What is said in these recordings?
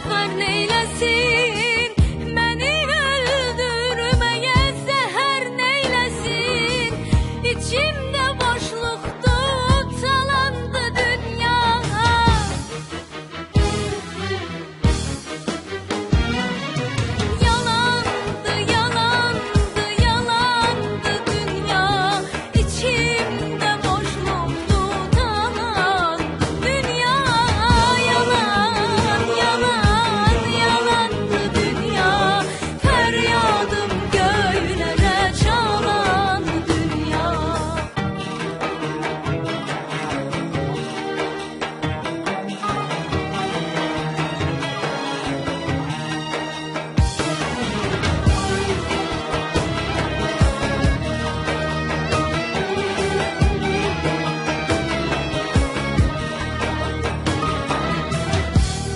zəfər neyləsin, məni öldürməyə zəhər neyləsin. İçimdə boşluqdur, talandı dünya. Yalandı, yalandı, yalandı dünya. İçimdə boşluqdur, talandı dünya. Yalan, yalan, yalandı dünya. Fəryadım göylərə çalandı dünya.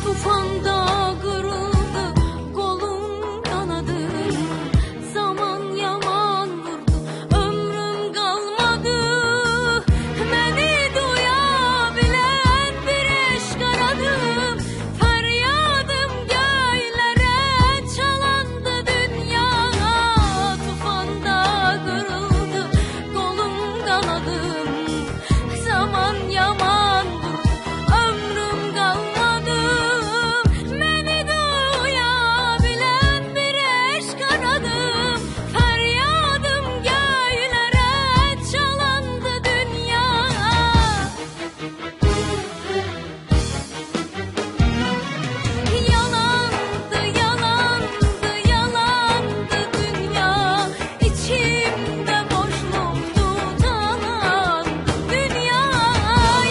Tufanda qırıldı qolum, qanadım. Zaman yaman vurdu, ömrüm qalmadı. Məni duya bilən bir eşq aradım. Fəryadım göylərə çalandı dünya. Tufanda qırıldı qolum, qanadım. Zaman yaman vurdu, ömrüm qalmadı. Məni duya bilən bir eşq aradım. Fəryadım göylərə çalandı dünya. Yalandı, yalandı, yalandı dünya. İçimdə boşluqdur, talandı dünya.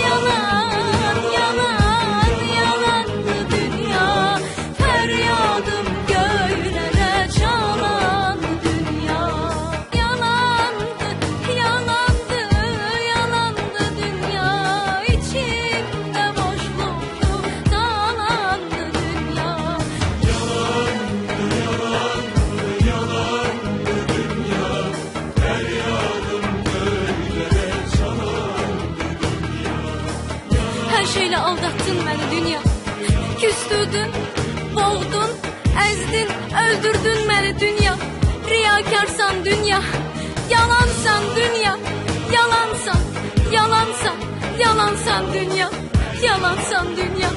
Yalan, yalan, yalandı dünya. Fəryadım göylərə çalandı dünya. Yalandı, yalandı, yalandı dünya. İçimdə boşluqdur, talandı dünya. Hər şeylə aldatdın məni dünya. Küstürdün, boğdun, əzdin, öldürdün məni dünya. Riyakarsan dünya, yalansan dünya. Yalansan, yalansan, yalansan dünya. Yalansan dünya.